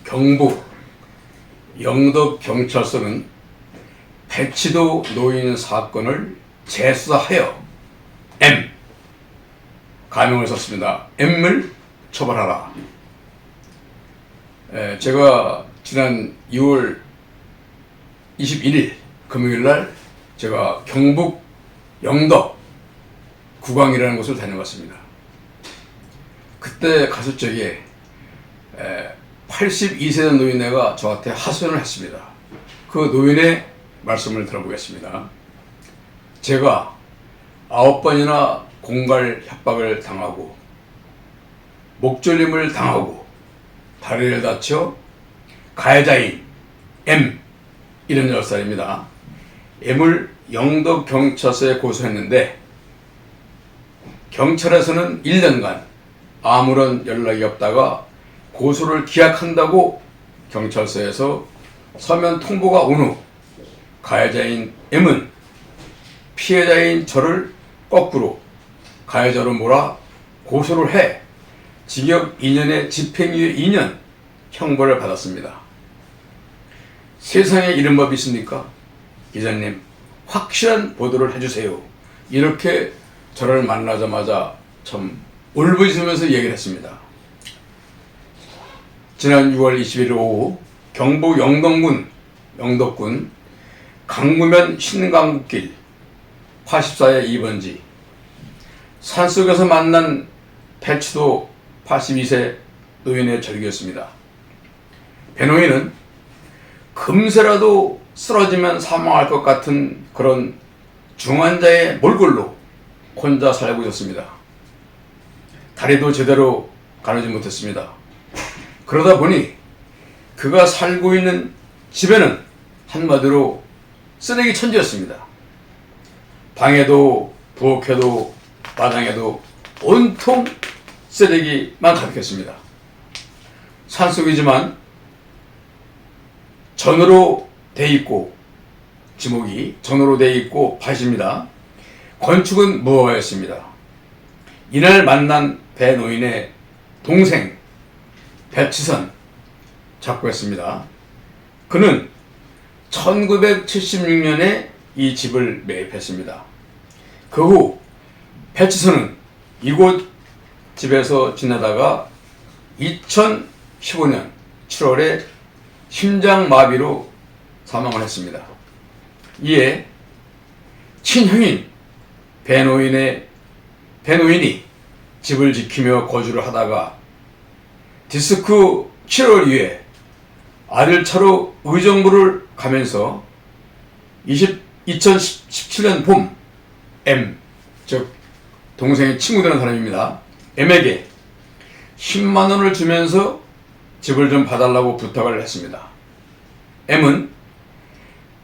경북 영덕경찰서는 배치도 노인 사건을 재수사하여 M 가명을 썼습니다. M을 처벌하라. 제가 지난 2월 21일 금요일날 제가 경북 영덕 구광이라는 곳을 다녀왔습니다. 그때 갔을 적에 82세 노인네가 저한테 하소연을 했습니다. 그 노인의 말씀을 들어보겠습니다. 제가 9번이나 공갈 협박을 당하고 목졸림을 당하고 다리를 다쳐 가해자인 M 76살입니다. M을 영덕경찰서에 고소했는데 경찰에서는 1년간 아무런 연락이 없다가 고소를 기각한다고 경찰서에서 서면 통보가 온 후 가해자인 M은 피해자인 저를 거꾸로 가해자로 몰아 고소를 해 징역 2년에 집행유예 2년 형벌을 받았습니다. 세상에 이런 법이 있습니까? 기자님, 확실한 보도를 해주세요. 이렇게 저를 만나자마자 참 울부짖으면서 얘기를 했습니다. 지난 6월 21일 오후 경북 영덕군 강구면 신강북길 84의 2번지 산속에서 만난 배치도 82세 노인의 절규였습니다. 배노인은 금세라도 쓰러지면 사망할 것 같은 그런 중환자의 몰골로 혼자 살고 있었습니다. 다리도 제대로 가르지 못했습니다. 그러다 보니 그가 살고 있는 집에는 한마디로 쓰레기 천지였습니다. 방에도 부엌에도 마당에도 온통 쓰레기만 가득했습니다. 산속이지만 전으로 돼 있고 지목이 전으로 돼 있고 밭입니다. 건축은 무허가였습니다. 이날 만난 배노인의 동생 배치선 작고했습니다. 그는 1976년에 이 집을 매입했습니다. 그 후 배치선은 이곳 집에서 지내다가 2015년 7월에 심장마비로 사망을 했습니다. 이에 친형인 배노인이 집을 지키며 거주를 하다가 디스크 7월 이후에 아들 차로 의정부를 가면서 2017년 봄 M, 즉 동생의 친구 되는 사람입니다. M에게 10만 원을 주면서 집을 좀 봐달라고 부탁을 했습니다. M은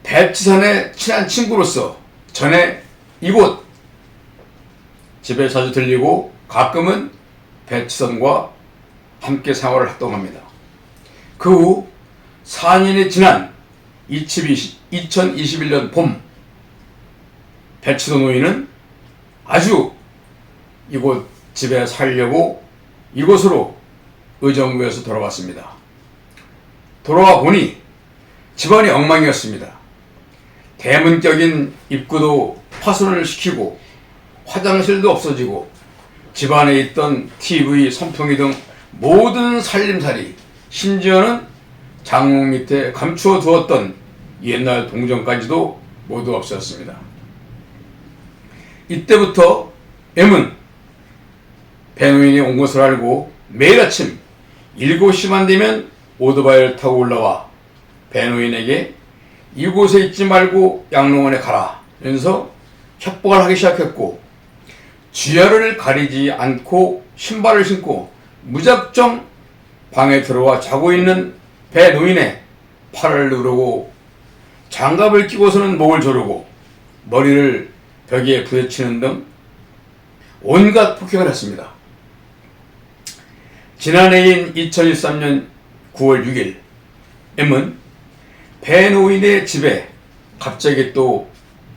배치선의 친한 친구로서 전에 이곳 집에 자주 들리고 가끔은 배치선과 함께 생활을 했다고 합니다. 그 후 4년이 지난 2021년 봄 배치선 노인은 아주 이곳 집에 살려고 이곳으로 의정부에서 돌아왔습니다. 돌아와 보니 집안이 엉망이었습니다. 대문격인 입구도 파손을 시키고 화장실도 없어지고 집안에 있던 TV, 선풍기 등 모든 살림살이, 심지어는 장롱 밑에 감추어 두었던 옛날 동전까지도 모두 없었습니다. 이때부터 M은 배노인이 온 것을 알고 매일 아침 7시만 되면 오토바이를 타고 올라와 배노인에게 이곳에 있지 말고 양로원에 가라 면서 협박을 하기 시작했고, 주야를 가리지 않고 신발을 신고 무작정 방에 들어와 자고 있는 배노인의 팔을 누르고 장갑을 끼고서는 목을 조르고 머리를 벽에 부딪히는 등 온갖 폭행을 했습니다. 지난해인 2013년 9월 6일 M은 배노인의 집에 갑자기 또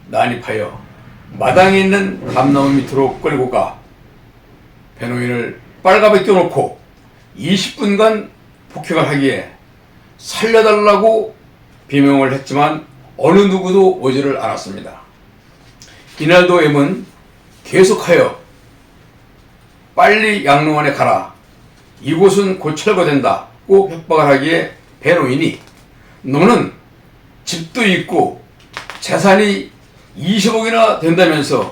난입하여 마당에 있는 감나무 밑으로 끌고 가 배노인을 빨갑에 껴놓고 20분간 폭행을 하기에 살려달라고 비명을 했지만 어느 누구도 오지를 않았습니다. 이날도 M은 계속하여 빨리 양로원에 가라. 이곳은 곧 철거된다. 고 협박을 하기에 배노인이 너는 집도 있고 재산이 20억이나 된다면서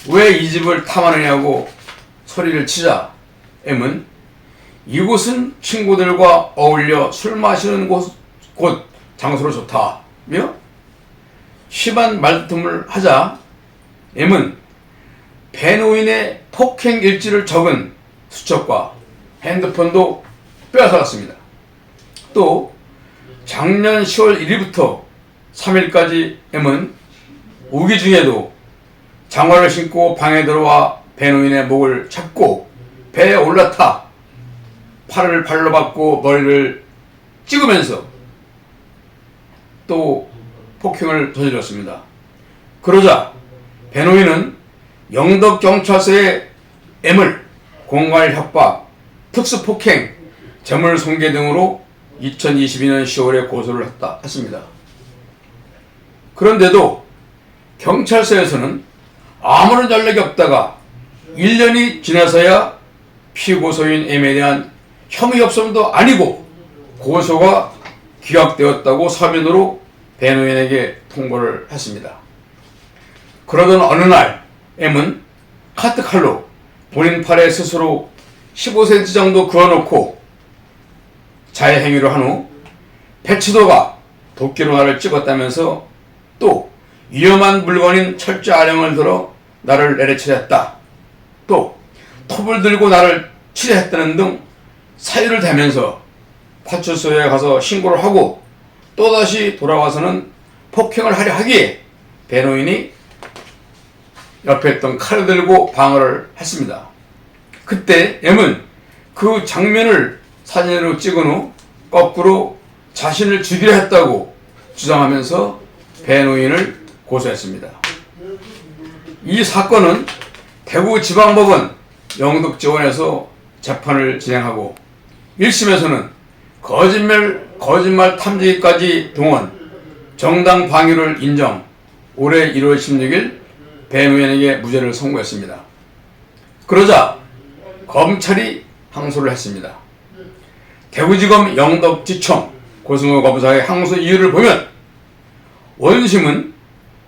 왜 이 집을 탐하느냐고 소리를 치자 M은 이곳은 친구들과 어울려 술 마시는 곳 장소로 좋다며 심한 말다툼을 하자 M은 배노인의 폭행 일지를 적은 수첩과 핸드폰도 빼앗아갔습니다. 또 작년 10월 1일부터 3일까지 M은 우기 중에도 장화를 신고 방에 들어와 배노인의 목을 잡고 배에 올라타 팔을 발로 받고 머리를 찍으면서 또 폭행을 저질렀습니다. 그러자 배노인은 영덕경찰서에 M을 공갈 협박, 특수폭행, 재물손괴 등으로 2022년 10월에 고소를 했습니다. 그런데도 경찰서에서는 아무런 연락이 없다가 1년이 지나서야 피고소인 M에 대한 혐의 없음도 아니고 고소가 기각되었다고 서면으로 배노인에게 통보를 했습니다. 그러던 어느 날 M은 카트칼로 본인 팔에 스스로 15cm 정도 그어놓고 자해 행위를 한 후 배치도가 도끼로 나를 찍었다면서 또 위험한 물건인 철제 아령을 들어 나를 내리치려 또 톱을 들고 나를 치려했다는 등 사유를 대면서 파출소에 가서 신고를 하고 또다시 돌아와서는 폭행을 하려 하기에 배노인이 옆에 있던 칼을 들고 방어를 했습니다. 그때 M은 그 장면을 사진으로 찍은 후 거꾸로 자신을 죽이려 했다고 주장하면서 배노인을 고소했습니다. 이 사건은 대구지방법원 영덕지원에서 재판을 진행하고 1심에서는 거짓말 탐지기까지 동원, 정당 방위를 인정, 올해 1월 16일 배노인에게 무죄를 선고했습니다. 그러자 검찰이 항소를 했습니다. 대구지검 영덕지청 고승호 검사의 항소 이유를 보면 원심은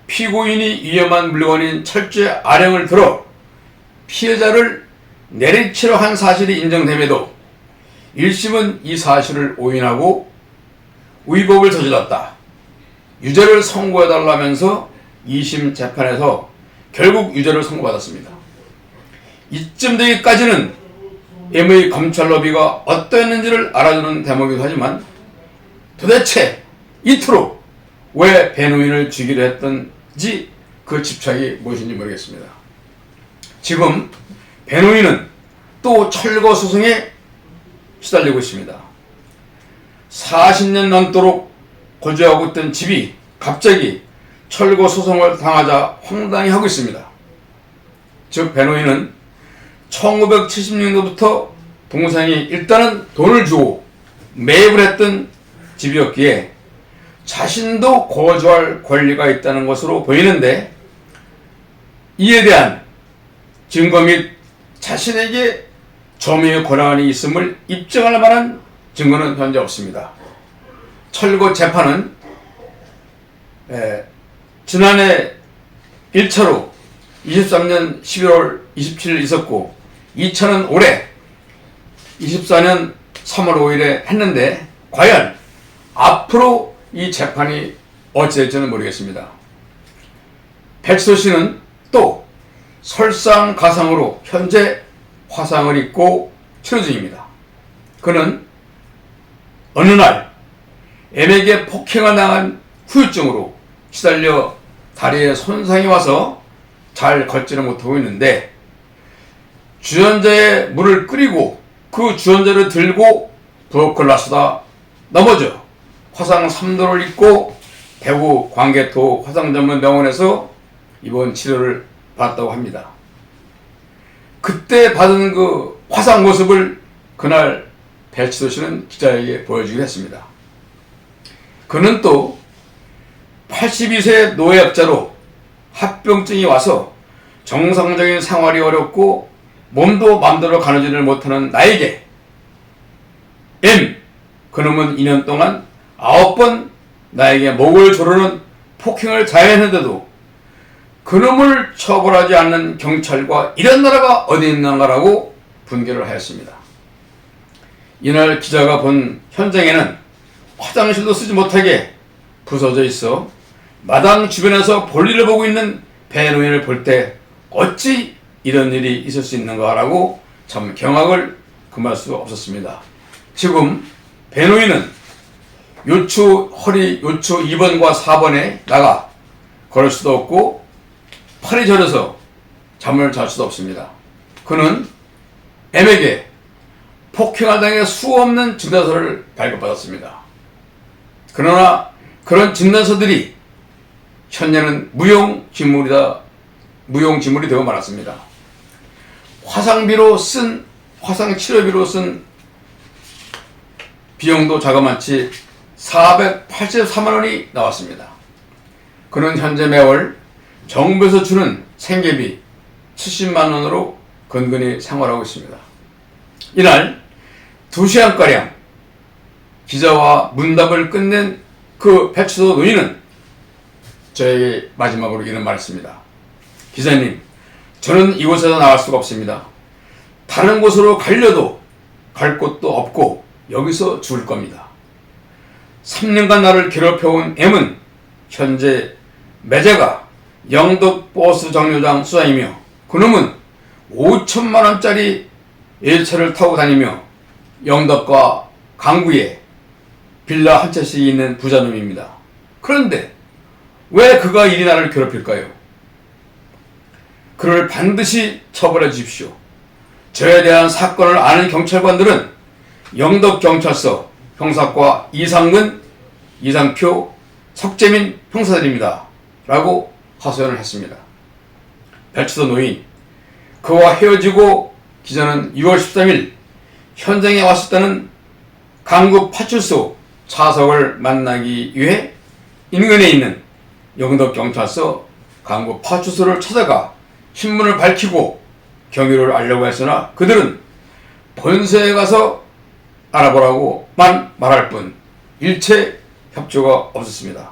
피고인이 위험한 물건인 철제 아령을 들어 피해자를 내리치려 한 사실이 인정됨에도 1심은 이 사실을 오인하고 위법을 저질렀다. 유죄를 선고해달라면서 2심 재판에서 결국 유죄를 선고받았습니다. 이쯤 되기까지는 M의 검찰 로비가 어떠했는지를 알아주는 대목이기도 하지만 도대체 이토록 왜 배노인을 죽이려 했던지 그 집착이 무엇인지 모르겠습니다. 지금 배노인은 또 철거 소송에 시달리고 있습니다. 40년 넘도록 거주하고 있던 집이 갑자기 철거 소송을 당하자 황당해하고 있습니다. 즉 배노인은 1970년도부터 동생이 일단은 돈을 주고 매입을 했던 집이었기에 자신도 거주할 권리가 있다는 것으로 보이는데 이에 대한 증거 및 자신에게 점유의 권한이 있음을 입증할 만한 증거는 현재 없습니다. 철거 재판은 지난해 1차로 23년 11월 27일 있었고 2차는 올해 24년 3월 5일에 했는데 과연 앞으로 이 재판이 어찌 될지는 모르겠습니다. 백지도 씨는 또 설상가상으로 현재 화상을 입고 치료 중입니다. 그는 어느 날 M에게 폭행을 당한 후유증으로 시달려 다리에 손상이 와서 잘 걷지를 못하고 있는데 주전자에 물을 끓이고 그 주전자를 들고 부엌을 나서다 넘어져 화상 3도를 입고 대구 광개토 화상전문 병원에서 입원 치료를 받았다고 합니다. 그때 받은 그 화상 모습을 그날 배치도 씨는 기자에게 보여주기로 했습니다. 그는 또 82세 노약자로 합병증이 와서 정상적인 생활이 어렵고 몸도 마음대로 가누지를 못하는 나에게 그놈은 2년 동안 9번 나에게 목을 조르는 폭행을 자해했는데도 그놈을 처벌하지 않는 경찰과 이런 나라가 어디 있는가라고 분개를 하였습니다. 이날 기자가 본 현장에는 화장실도 쓰지 못하게 부서져 있어 마당 주변에서 볼일을 보고 있는 배노인을 볼 때 어찌 이런 일이 있을 수 있는가라고 참 경악을 금할 수 없었습니다. 지금 배노인은 허리 요추 2번과 4번에 나가 걸을 수도 없고 팔이 저려서 잠을 잘 수도 없습니다. 그는 M에게 폭행을 당해 수없는 진단서를 발급받았습니다. 그러나 그런 진단서들이 현재는 무용지물이 되고 말았습니다. 화상치료비로 쓴 비용도 자그마치 483만 원이 나왔습니다. 그는 현재 매월 정부에서 주는 생계비 70만 원으로 근근히 생활하고 있습니다. 이날 2시간가량 기자와 문답을 끝낸 그 배추도 노인은 저에게 마지막으로 이런 말을 했습니다. 기자님, 저는 이곳에서 나갈 수가 없습니다. 다른 곳으로 가려도 갈 곳도 없고 여기서 죽을 겁니다. 3년간 나를 괴롭혀온 M은 현재 매제가 영덕 버스 정류장 수사이며 그놈은 5천만 원짜리 일차를 타고 다니며 영덕과 강구에 빌라 한 채씩 있는 부자놈입니다. 그런데 왜 그가 이리 나를 괴롭힐까요? 그를 반드시 처벌해 주십시오. 저에 대한 사건을 아는 경찰관들은 영덕경찰서 형사과 이상근, 이상표, 석재민 형사들입니다. 라고 하소연을 했습니다. 배추도 노인, 그와 헤어지고 기자는 6월 13일 현장에 왔었다는 강구 파출소 차석을 만나기 위해 인근에 있는 영덕경찰서 강구 파출소를 찾아가 신문을 밝히고 경위를 알려고 했으나 그들은 본서에 가서 알아보라고만 말할 뿐 일체 협조가 없었습니다.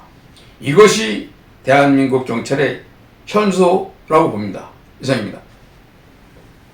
이것이 대한민국 경찰의 현수라고 봅니다. 이상입니다.